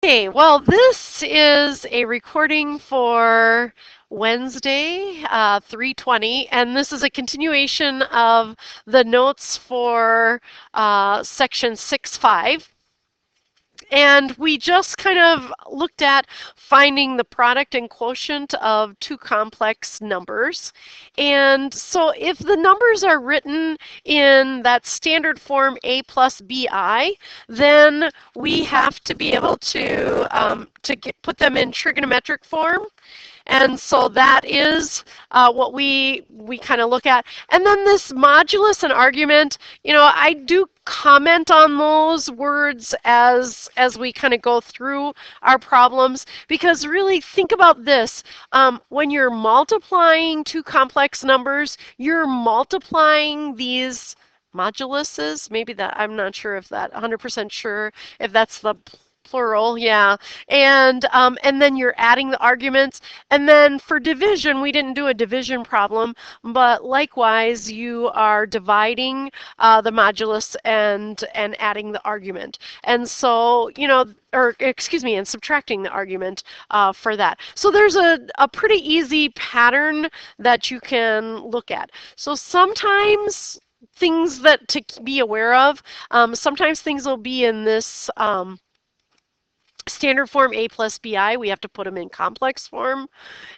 Hey, well, this is a recording for Wednesday, 3/20, and this is a continuation of the notes for section 6.5. And we just kind of looked at finding the product and quotient of two complex numbers. And so if the numbers are written in that standard form a plus bi, then we have to be able to put them in trigonometric form. And so that is what we kind of look at. And then this modulus and argument, I do comment on those words as we kind of go through our problems, because really think about this. When you're multiplying two complex numbers, you're multiplying these moduluses. Maybe that, I'm not sure if that 100% sure if that's the plural, yeah. And then you're adding the arguments. And then for division, we didn't do a division problem, but likewise, you are dividing the modulus and adding the argument. And so, or excuse me, and subtracting the argument for that. So there's a pretty easy pattern that you can look at. So sometimes things that to be aware of, sometimes things will be in this standard form a plus bi. We have to put them in complex form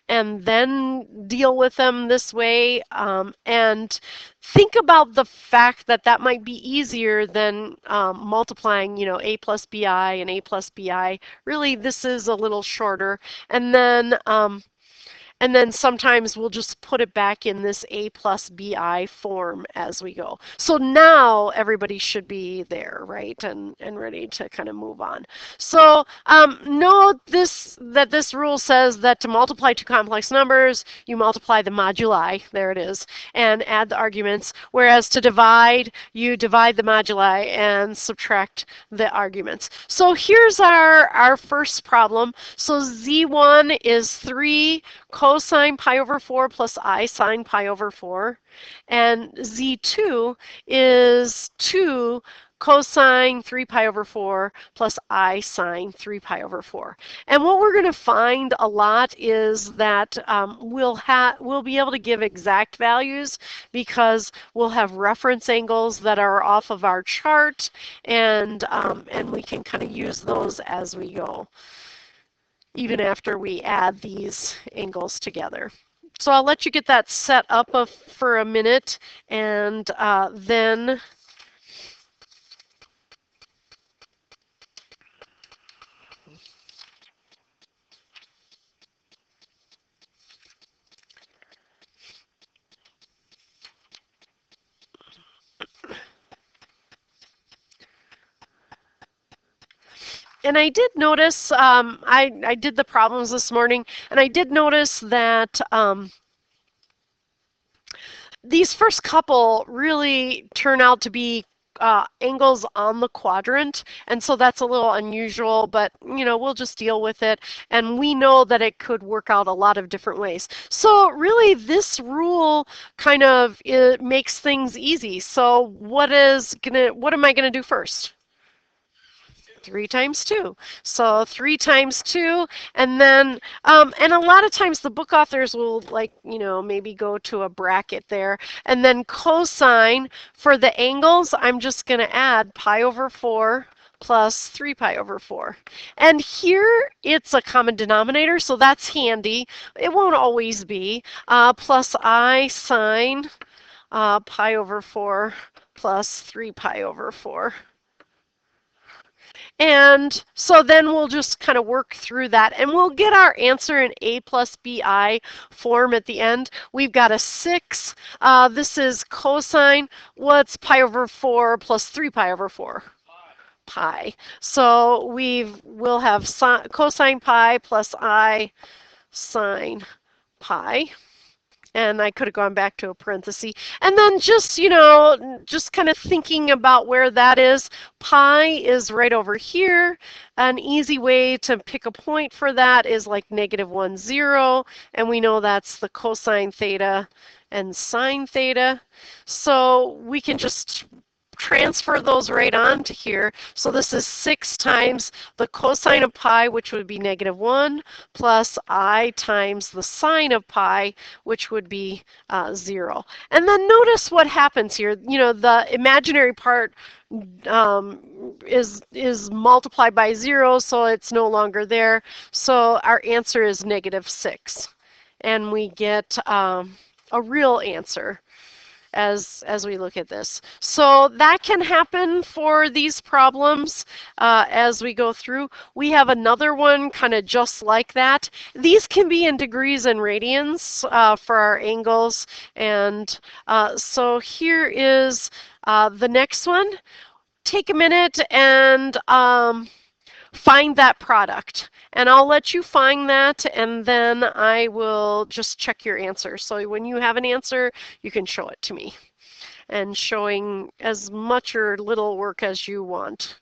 and then deal with them this way. And think about the fact that that might be easier than multiplying, a plus bi and a plus bi. Really, this is a little shorter. And then sometimes we'll just put it back in this a plus bi form as we go. So now everybody should be there, right, and ready to kind of move on. So note that this rule says that to multiply two complex numbers, you multiply the moduli, there it is, and add the arguments, whereas to divide, you divide the moduli and subtract the arguments. So here's our first problem. So Z1 is 3 cosine pi over 4 plus I sine pi over 4. And Z2 is 2 cosine 3 pi over 4 plus I sine 3 pi over 4. And what we're going to find a lot is that we'll be able to give exact values because we'll have reference angles that are off of our chart, and we can kind of use those as we go, even after we add these angles together. So I'll let you get that set up for a minute, and then and I did notice, I did the problems this morning, and I did notice that these first couple really turn out to be angles on the quadrant, and so that's a little unusual, but we'll just deal with it, and we know that it could work out a lot of different ways. So really this rule kind of makes things easy. So what am I gonna do first? 3 times 2. So 3 times 2, and then, and a lot of times the book authors will, maybe go to a bracket there. And then cosine, for the angles, I'm just going to add pi over 4 plus 3 pi over 4. And here it's a common denominator, so that's handy. It won't always be. Plus I sine pi over 4 plus 3 pi over 4. And so then we'll just kind of work through that, and we'll get our answer in a plus bi form at the end. We've got a 6. This is cosine. What's pi over 4 plus 3 pi over 4? Pi. So we'll have cosine pi plus I sine pi. And I could have gone back to a parenthesis. And then just, just kind of thinking about where that is. Pi is right over here. An easy way to pick a point for that is like -1, 0. And we know that's the cosine theta and sine theta. So we can just transfer those right onto here. So this is 6 times the cosine of pi, which would be -1, plus I times the sine of pi, which would be 0. And then notice what happens here. You know, the imaginary part is multiplied by 0, so it's no longer there. So our answer is -6. And we get a real answer as we look at this. So that can happen for these problems as we go through. We have another one kind of just like that. These can be in degrees and radians for our angles. And so here is the next one. Take a minute and find that product. And I'll let you find that, and then I will just check your answer. So when you have an answer, you can show it to me. And showing as much or little work as you want.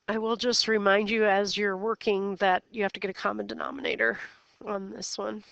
I will just remind you as you're working that you have to get a common denominator on this one.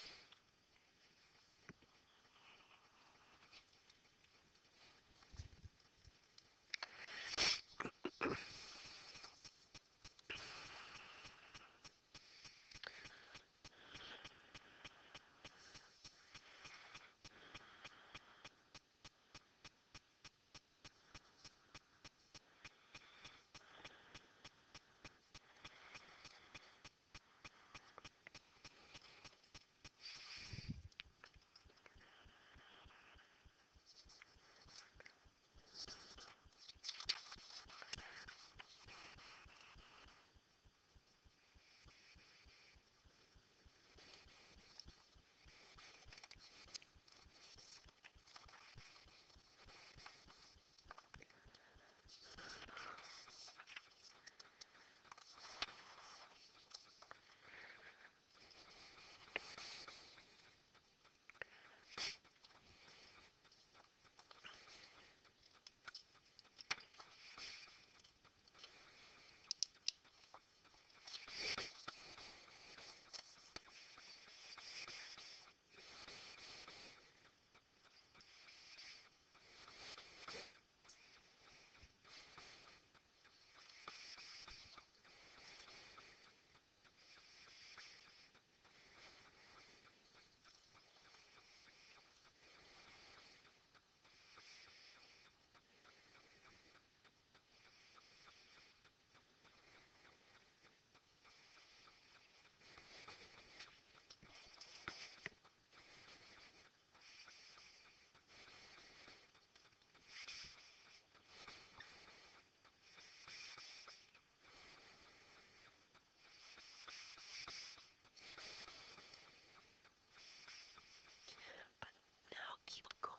Now keep going.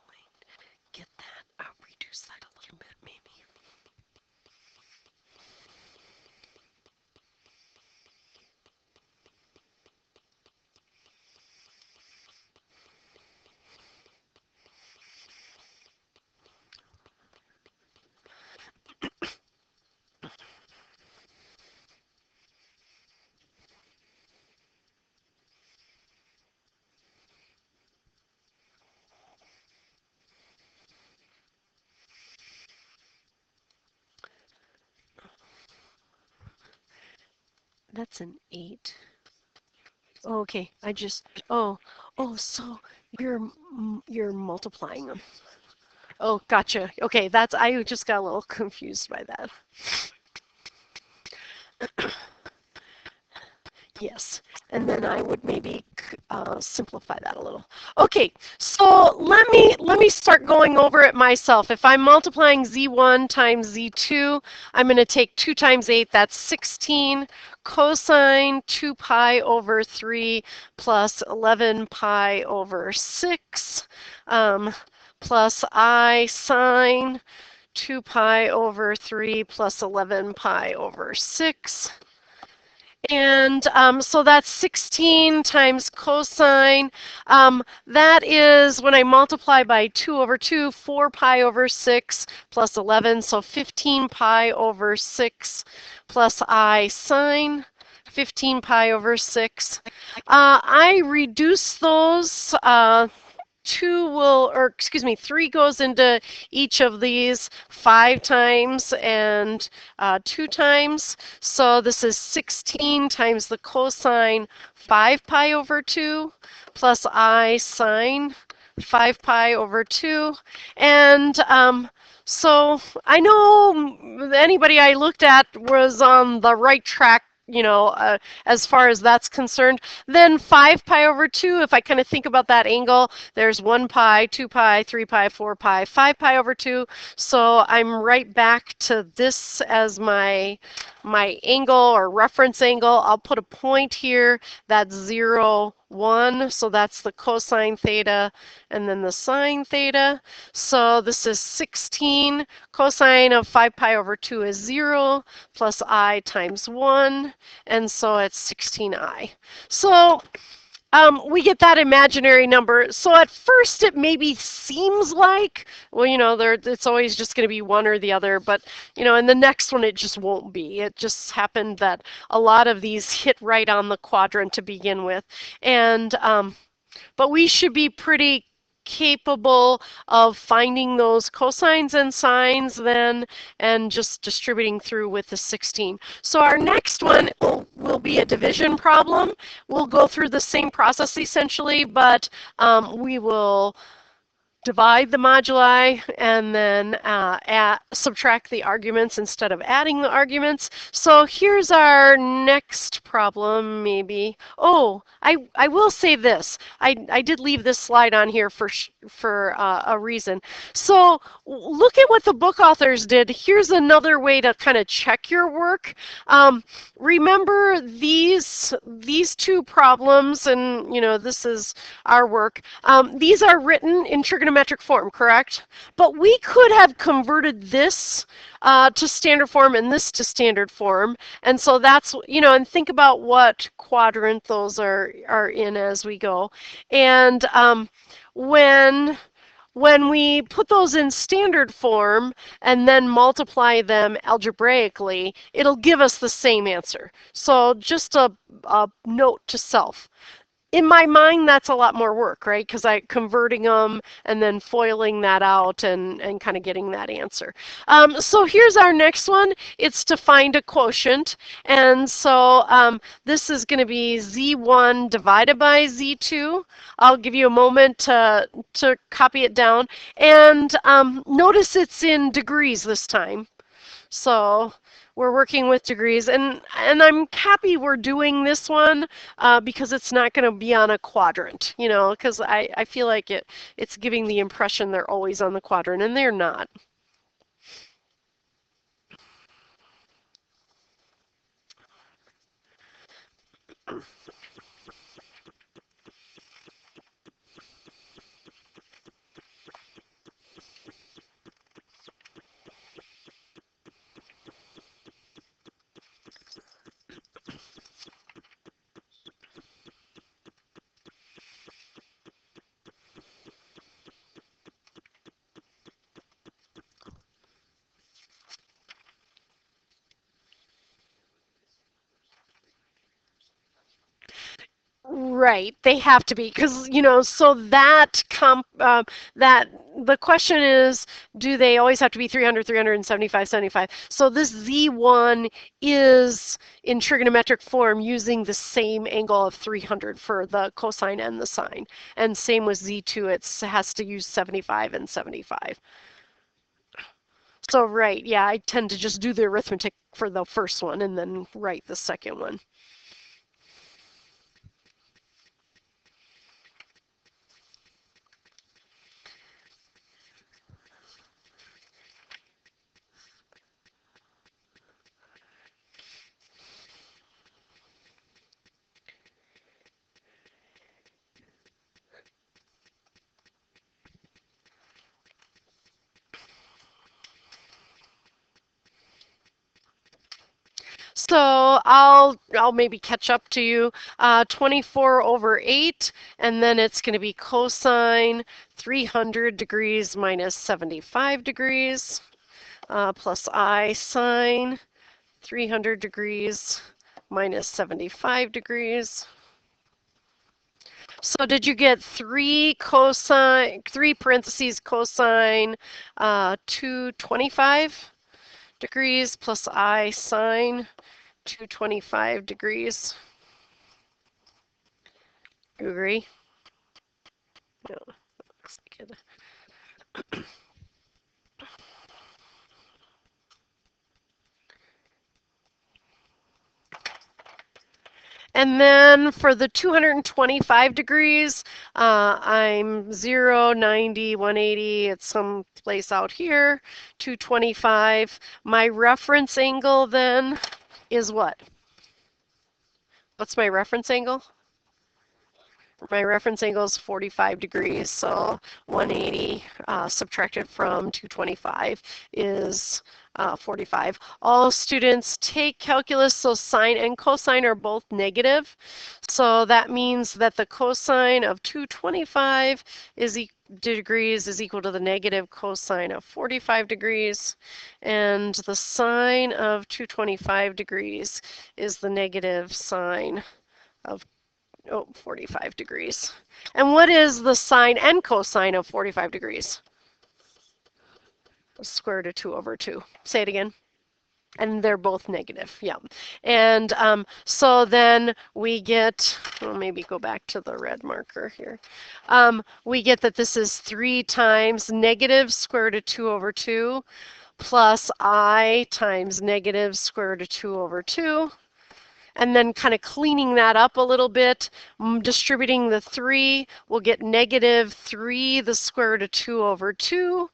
Get that. Reduce that a little bit, maybe. That's an 8. Oh, okay, so you're multiplying them. Oh, gotcha. Okay, I just got a little confused by that. Yes, and then I would maybe simplify that a little. Okay, so let me start going over it myself. If I'm multiplying z1 times z2, I'm going to take 2 times 8, that's 16, cosine 2 pi over 3 plus 11 pi over 6, plus I sine 2 pi over 3 plus 11 pi over 6. And so that's 16 times cosine. That is, when I multiply by 2 over 2, 4 pi over 6 plus 11. So 15 pi over 6 plus I sine 15 pi over 6. I reduce those. Two will, or excuse me, three goes into each of these 5 times and 2 times. So this is 16 times the cosine 5 pi over 2 plus I sine 5 pi over 2. And so I know anybody I looked at was on the right track, as far as that's concerned. Then 5 pi over 2, if I kind of think about that angle, there's 1 pi, 2 pi, 3 pi, 4 pi, 5 pi over 2. So I'm right back to this as my angle or reference angle. I'll put a point here. That's 0, 1. So that's the cosine theta and then the sine theta. So this is 16. Cosine of 5 pi over 2 is 0 plus I times 1. And so it's 16I. So we get that imaginary number. So at first it maybe seems like, well, it's always just going to be one or the other, but, in the next one it just won't be. It just happened that a lot of these hit right on the quadrant to begin with. And but we should be pretty capable of finding those cosines and sines then and just distributing through with the 16. So our next one will be a division problem. We'll go through the same process essentially, but we will divide the moduli and then subtract the arguments instead of adding the arguments. So here's our next problem, maybe. Oh, I will say this. I did leave this slide on here for a reason. So look at what the book authors did. Here's another way to kind of check your work. Remember these two problems, and this is our work. These are written in trigonometric form, correct? But we could have converted this to standard form and this to standard form, and so that's and think about what quadrant those are in as we go, and when we put those in standard form and then multiply them algebraically, it'll give us the same answer. So just a note to self. In my mind, that's a lot more work, right? Because I'm converting them and then foiling that out and kind of getting that answer. So here's our next one. It's to find a quotient. And so this is going to be Z1 divided by Z2. I'll give you a moment to copy it down. And notice it's in degrees this time. So we're working with degrees, and I'm happy we're doing this one because it's not going to be on a quadrant, because I feel like it's giving the impression they're always on the quadrant, and they're not. Right, they have to be because so that the question is, do they always have to be 300, 375, 75? So this Z1 is in trigonometric form using the same angle of 300 for the cosine and the sine, and same with Z2, it has to use 75 and 75. So right, yeah, I tend to just do the arithmetic for the first one and then write the second one. So I'll maybe catch up to you. 24 over 8, and then it's going to be cosine 300 degrees minus 75 degrees plus I sine 300 degrees minus 75 degrees. So did you get three parentheses cosine 225 degrees plus I sine 225 degrees? You agree? No, looks like it. And then for the 225 degrees, I'm 0, 90, 180. It's someplace out here. 225. My reference angle then is what? What's my reference angle? My reference angle is 45 degrees, so 180 subtracted from 225 is 45. All students take calculus, so sine and cosine are both negative. So that means that the cosine of 225 degrees is equal to the negative cosine of 45 degrees, and the sine of 225 degrees is the negative sine of 45 degrees. And what is the sine and cosine of 45 degrees? The square root of 2 over 2. Say it again. And they're both negative, yeah. And so then we get, well, maybe go back to the red marker here. We get that this is 3 times negative square root of 2 over 2 plus I times negative square root of 2 over 2. And then kind of cleaning that up a little bit, distributing the 3, we'll get negative 3 the square root of 2 over 2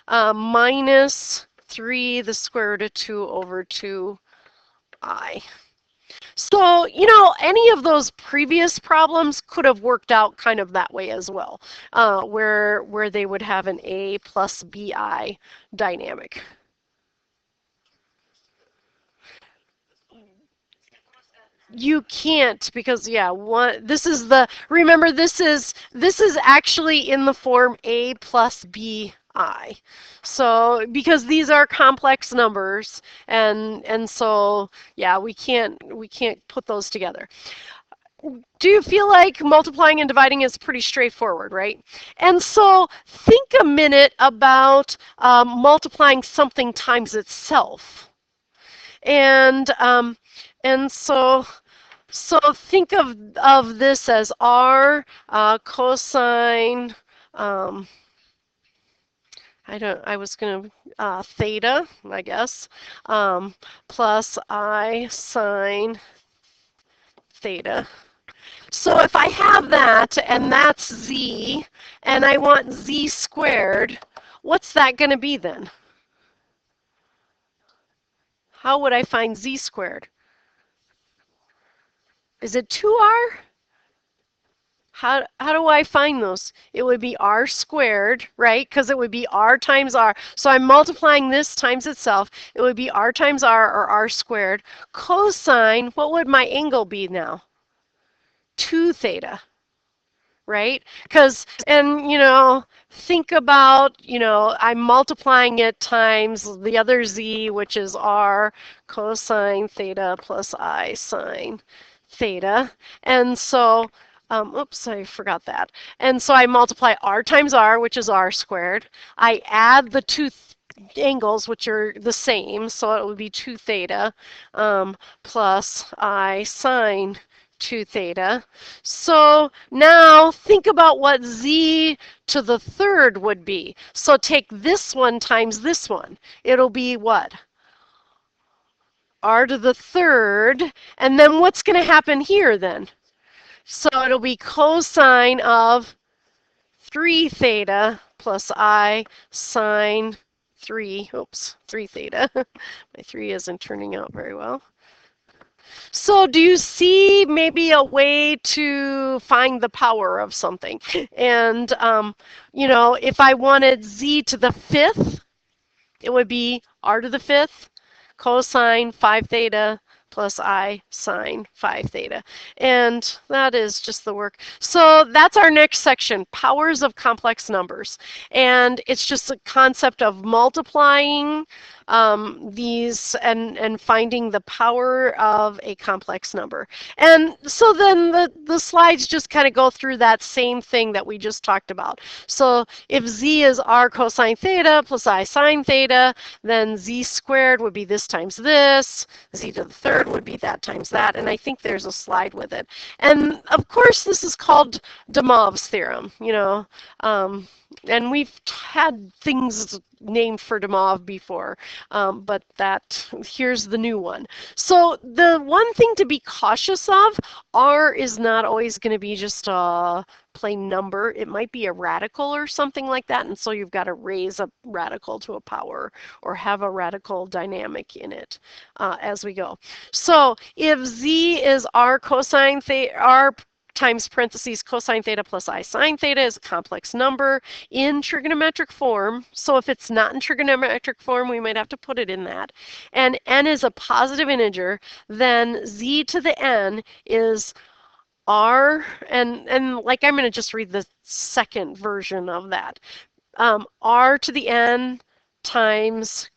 minus 3 the square root of 2 over 2I. So, you know, any of those previous problems could have worked out kind of that way as well, where they would have an A plus BI dynamic. You can't because yeah, remember this is actually in the form A plus BI. So because these are complex numbers and so yeah, we can't put those together. Do you feel like multiplying and dividing is pretty straightforward, right? And so think a minute about multiplying something times itself. And and so think of this as r cosine. I was gonna theta, I guess, plus I sine theta. So if I have that and that's z, and I want z squared, what's that going to be then? How would I find z squared? Is it 2r? How do I find those? It would be r squared, right? Because it would be r times r. So I'm multiplying this times itself. It would be r times r or r squared. Cosine, what would my angle be now? 2 theta, right? And you know, think about, you know, I'm multiplying it times the other z, which is r cosine theta plus I sine theta. And so, oops, I forgot that. And so I multiply r times r, which is r squared. I add the two angles, which are the same, so it would be 2 theta plus I sine 2 theta. So now think about what z to the third would be. So take this one times this one. It'll be what? R to the third. And then what's going to happen here then? So it'll be cosine of 3 theta plus I sine 3 theta. My 3 isn't turning out very well. So do you see maybe a way to find the power of something? And, you know, if I wanted z to the fifth, it would be r to the fifth cosine 5 theta plus I sine phi theta. And that is just the work. So that's our next section, powers of complex numbers. And it's just a concept of multiplying these and finding the power of a complex number. And so then the slides just kind of go through that same thing that we just talked about. So if z is r cosine theta plus I sine theta, then z squared would be this times this, z to the third would be that times that, and I think there's a slide with it. And of course this is called de Moivre's theorem, you know, and we've had things named for de Moivre before, but here's the new one. So the one thing to be cautious of, r is not always going to be just a plain number. It might be a radical or something like that, and so you've got to raise a radical to a power or have a radical dynamic in it as we go. So if z is r cosine theta, r times parentheses cosine theta plus I sine theta is a complex number in trigonometric form. So if it's not in trigonometric form, we might have to put it in that. And n is a positive integer, then z to the n is r, and like I'm going to just read the second version of that. R to the n times,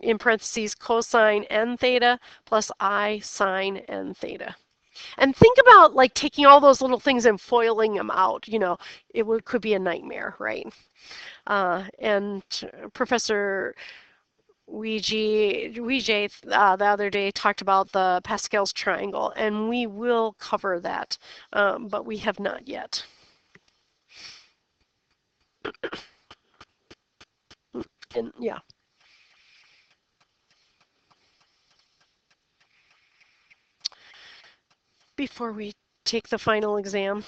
in parentheses, cosine n theta plus I sine n theta. And think about like taking all those little things and foiling them out. You know, could be a nightmare, right? And Professor Weijie the other day talked about the Pascal's triangle, and we will cover that, but we have not yet. And yeah. Before we take the final exam.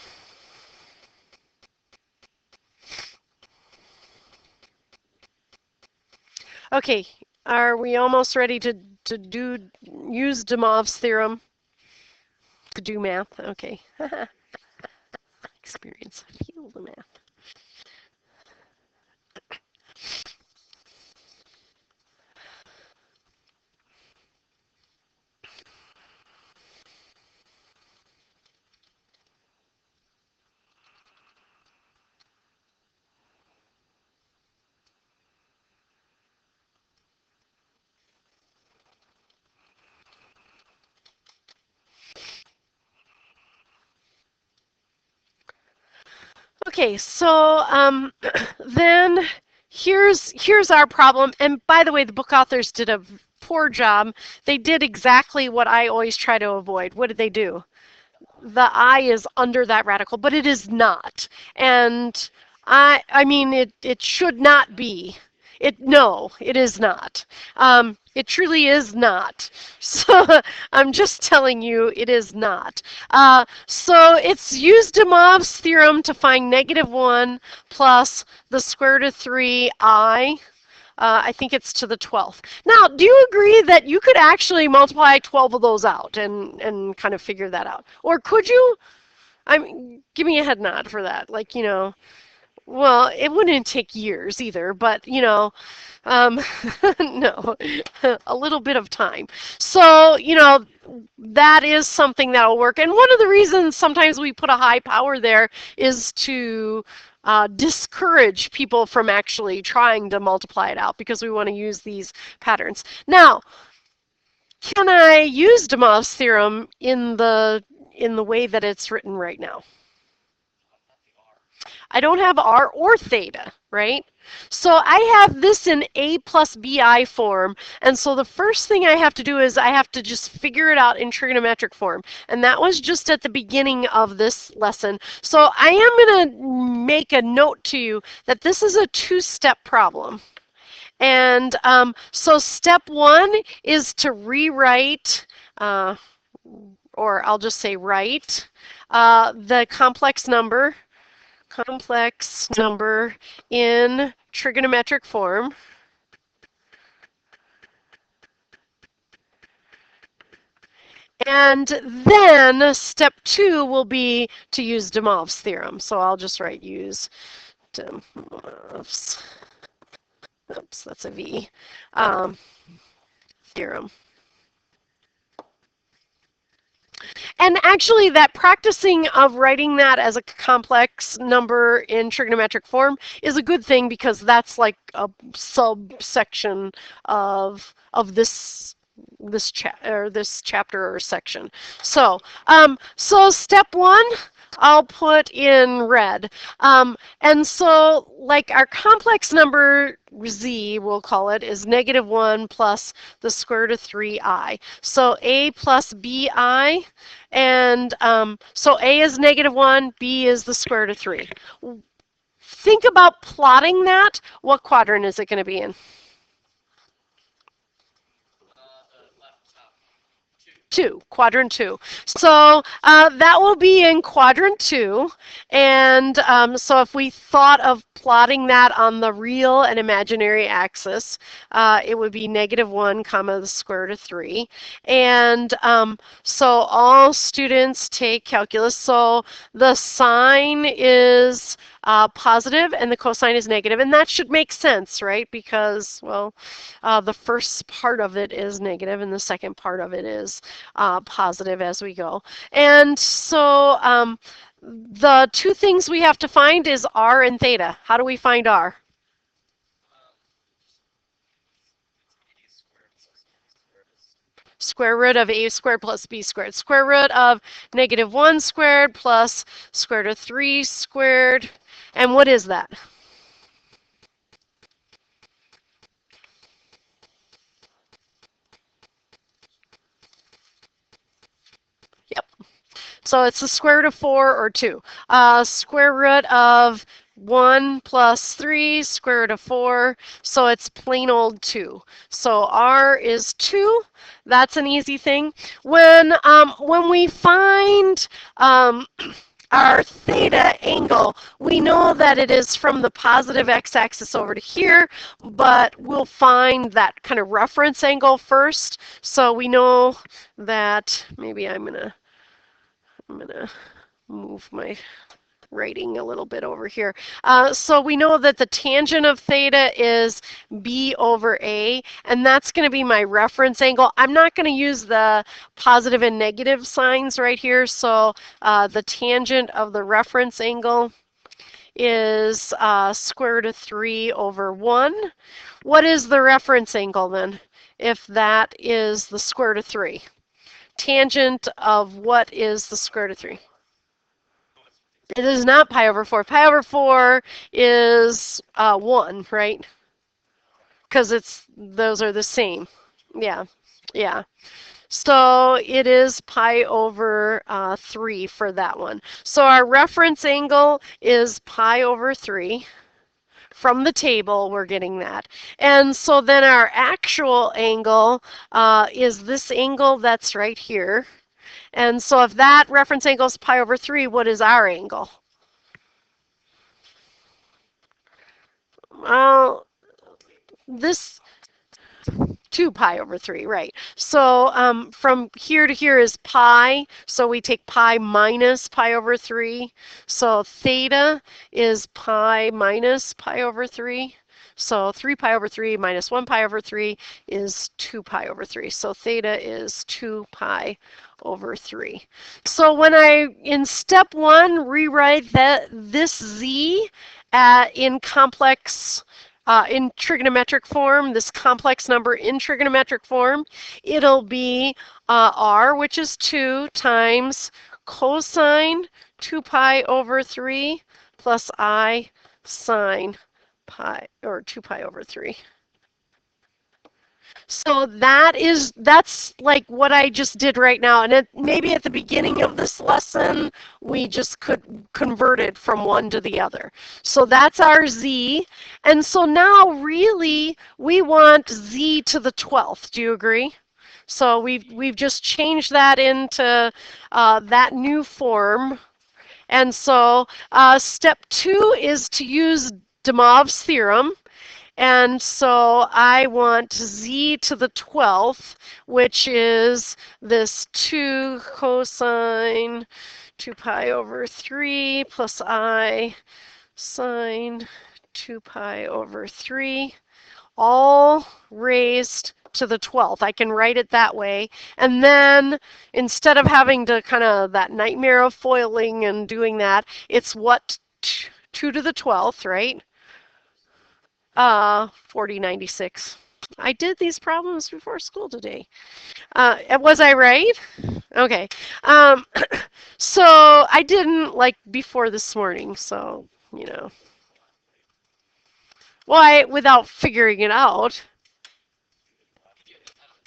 Okay, are we almost ready to use de Moivre's theorem to do math? Okay. Experience. Feel the math. Okay, so then here's our problem. And by the way, the book authors did a poor job. They did exactly what I always try to avoid. What did they do? The I is under that radical, but it is not. And I mean, it should not be. No, it is not. It truly is not. So I'm just telling you, it is not. So it's used de Moivre's theorem to find -1 plus the square root of 3i. I think it's to the 12th. Now, do you agree that you could actually multiply 12 of those out and kind of figure that out? Or could you? Give me a head nod for that. Like, you know, well, it wouldn't take years either, but, you know, no, a little bit of time. So, you know, that is something that will work. And one of the reasons sometimes we put a high power there is to discourage people from actually trying to multiply it out because we want to use these patterns. Now, can I use de Moivre's theorem in the way that it's written right now? I don't have r or theta, right? So I have this in a plus bi form, and so the first thing I have to do is I have to just figure it out in trigonometric form, and that was just at the beginning of this lesson. So I am going to make a note to you that this is a two-step problem. And so step 1 is to rewrite, or I'll just say write, the complex number in trigonometric form. And then step 2 will be to use de Moivre's theorem. So I'll just write use de Moivre's, oops, that's a V, theorem. And actually, that practicing of writing that as a complex number in trigonometric form is a good thing because that's like a subsection of this chapter or section. So step one, I'll put in red. And so, like our complex number z, we'll call it, is -1 plus the square root of 3i. So a plus bi, and so a is -1, b is the square root of 3. Think about plotting that. What quadrant is it going to be in? Quadrant two. So that will be in quadrant two. And so if we thought of plotting that on the real and imaginary axis, it would be -1 comma the square root of 3. And so all students take calculus. So the sign is positive and the cosine is negative, and that should make sense, right? Because, well, the first part of it is negative and the second part of it is positive as we go. And so the two things we have to find is r and theta. How do we find r? Square root of a squared plus b squared. Square root of -1 squared plus square root of 3 squared. And what is that? Yep. So it's the square root of 4 or 2. Square root of 1 plus 3, square root of 4, so it's plain old 2. So r is 2. That's an easy thing. When we find our theta angle, we know that it is from the positive x-axis over to here, but we'll find that kind of reference angle first. So we know that, maybe I'm gonna move my writing a little bit over here. So we know that the tangent of theta is b over a, and that's going to be my reference angle. I'm not going to use the positive and negative signs right here, so the tangent of the reference angle is square root of 3 over 1. What is the reference angle then, if that is the square root of 3? Tangent of what is the square root of 3? It is not pi over 4. Pi over 4 is 1, right? Because those are the same. Yeah, yeah. So it is pi over 3 for that one. So our reference angle is pi over 3. From the table, we're getting that. And so then our actual angle is this angle that's right here. And so if that reference angle is pi over 3, what is our angle? Well, this 2 pi over 3, right. So from here to here is pi, so we take pi minus pi over 3. So theta is pi minus pi over 3. So 3 pi over 3 minus 1 pi over 3 is 2 pi over 3. So theta is 2 pi over 3. So when I, in step 1, rewrite this z in complex in trigonometric form, this complex number in trigonometric form, it'll be r, which is 2, times cosine 2 pi over 3 plus I sine pi, or 2 pi over 3. So that's like what I just did right now. And maybe at the beginning of this lesson, we just could convert it from one to the other. So that's our z. And so now really we want z to the 12th. Do you agree? So we've just changed that into that new form. And so step 2 is to use de Moivre's theorem. And so I want z to the 12th, which is this 2 cosine 2 pi over 3 plus I sine 2 pi over 3, all raised to the 12th. I can write it that way. And then instead of having to kind of that nightmare of foiling and doing that, it's what 2 to the 12th, right? 4096. I did these problems before school today. Was I right? Okay. Um, so I didn't like before this morning, so, you know. Why, without figuring it out.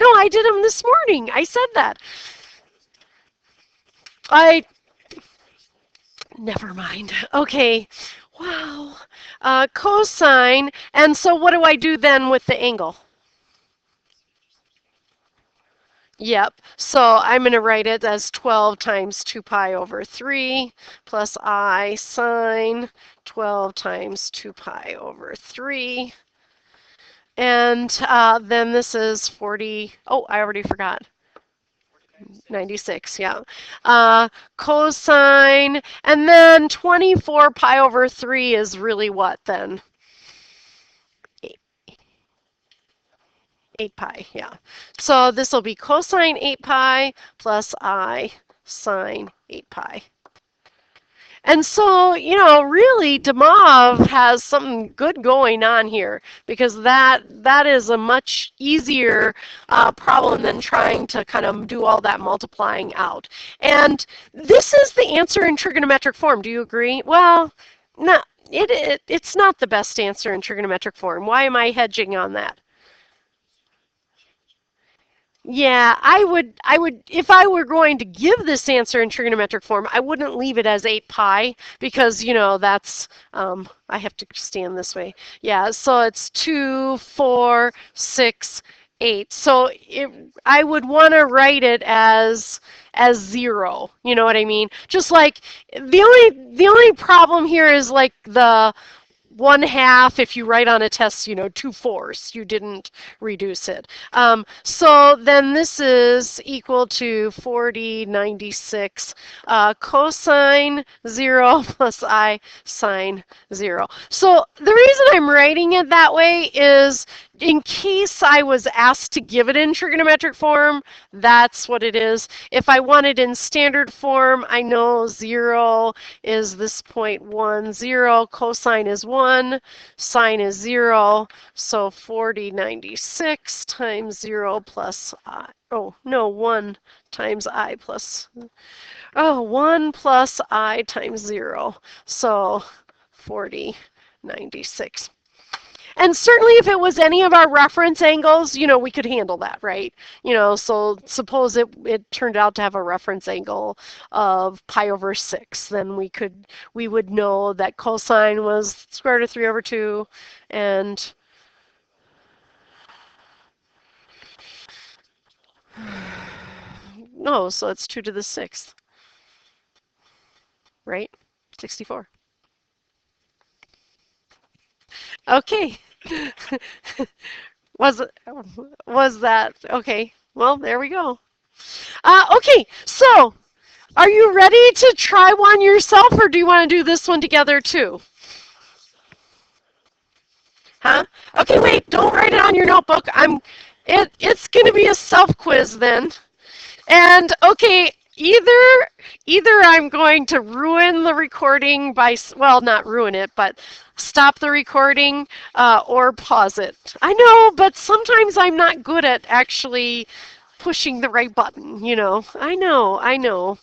No, I did them this morning. I said that. I, never mind. Okay. Wow. Cosine. And so what do I do then with the angle? Yep. So I'm going to write it as 12 times 2 pi over 3 plus I sine 12 times 2 pi over 3. And then this is 40. Oh, I already forgot. 96, yeah. Cosine, and then 24 pi over 3 is really what then? 8, 8 pi, yeah. So this will be cosine 8 pi plus I sine 8 pi. And so, you know, really, Demov has something good going on here because that is a much easier problem than trying to kind of do all that multiplying out. And this is the answer in trigonometric form. Do you agree? Well, no, it's not the best answer in trigonometric form. Why am I hedging on that? Yeah, I would, if I were going to give this answer in trigonometric form, I wouldn't leave it as 8 pi because, you know, that's, I have to stand this way. Yeah, so it's 2, 4, 6, 8. So I would want to write it as 0. You know what I mean? Just like the only problem here is like the 1/2 if you write on a test, you know, 2/4, you didn't reduce it. So then this is equal to 4096 cosine 0 plus I sine 0. So the reason I'm writing it that way is in case I was asked to give it in trigonometric form, that's what it is. If I want it in standard form, I know 0 is this point 1, 0, cosine is 1, sine is 0, so 4096 times 0 plus I, oh, no, 1 times I plus, oh, 1 plus I times 0, so 4096. And certainly if it was any of our reference angles, you know, we could handle that, right? You know, so suppose it turned out to have a reference angle of pi over 6, then we would know that cosine was square root of 3 over 2, and no, so it's 2 to the 6th, right? 64. Okay. Was was that okay? Well, there we go. Okay, so are you ready to try one yourself, or do you want to do this one together too? Huh? Okay, wait, don't write it on your notebook. It's going to be a self quiz then. And okay, either I'm going to ruin the recording by, well, not ruin it, but stop the recording or pause it. I know, but sometimes I'm not good at actually pushing the right button, you know. I know.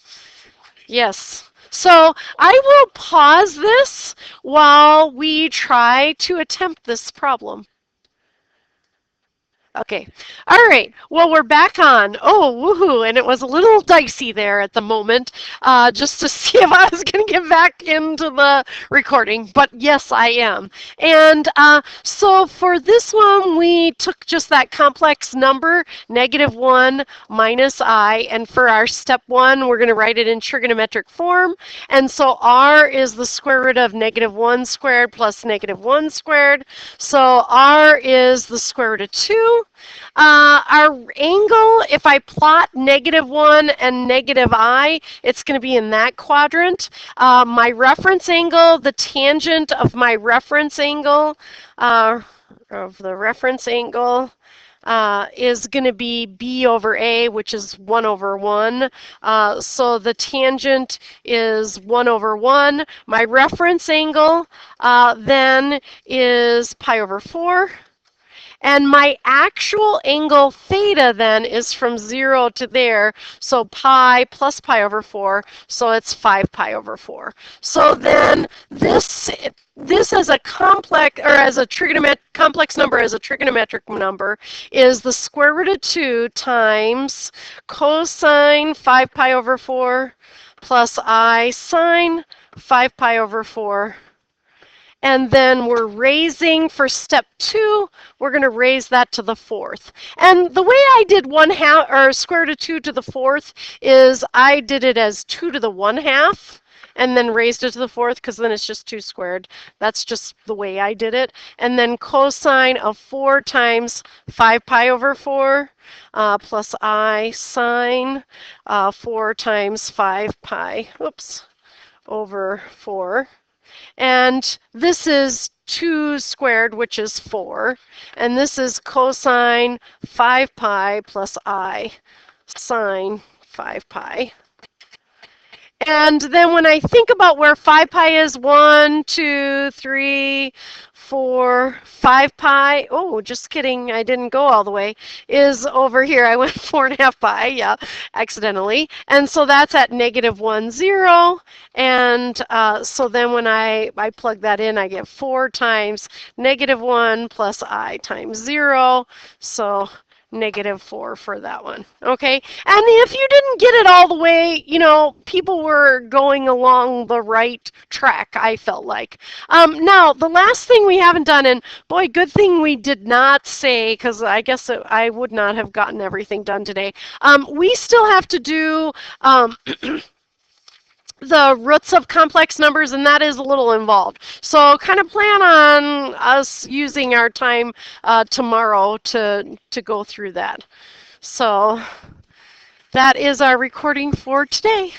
Yes. So I will pause this while we try to attempt this problem. Okay. All right. Well, we're back on. Oh, woohoo. And it was a little dicey there at the moment, just to see if I was going to get back into the recording. But yes, I am. And so for this one, we took just that complex number, -1 minus I. And for our step 1, we're going to write it in trigonometric form. And so R is the square root of -1 squared plus -1 squared. So R is the square root of 2. Our angle, if I plot -1 and -I, it's going to be in that quadrant. My reference angle, the tangent of my reference angle, is going to be b over a, which is 1 over 1. So the tangent is 1 over 1. My reference angle then is pi over 4. And my actual angle theta then is from 0 to there, so pi plus pi over 4, so it's 5 pi over 4. So then this as a complex, or as a complex number, as a trigonometric number, is the square root of 2 times cosine 5 pi over 4 plus I sine 5 pi over 4. And then we're raising for step 2, we're going to raise that to the 4th. And the way I did 1/2, or square root of 2 to the 4th, is I did it as 2 to the 1/2 and then raised it to the 4th, because then it's just 2 squared. That's just the way I did it. And then cosine of 4 times 5 pi over 4 plus I sine 4 times 5 pi, over 4. And this is 2 squared, which is 4. And this is cosine 5 pi plus I sine 5 pi. And then when I think about where 5 pi is, 1, 2, 3, 4, 5 pi, oh, just kidding, I didn't go all the way, is over here. I went 4.5 pi, yeah, accidentally. And so that's at -1, 0. And so then when I plug that in, I get 4 times -1 plus I times 0. So -4 for that one. Okay, and if you didn't get it all the way, people were going along the right track, I felt like. Now, the last thing we haven't done, and boy, good thing we did not say, because I guess I would not have gotten everything done today. We still have to do the roots of complex numbers, and that is a little involved. So kind of plan on us using our time tomorrow to go through that. So that is our recording for today.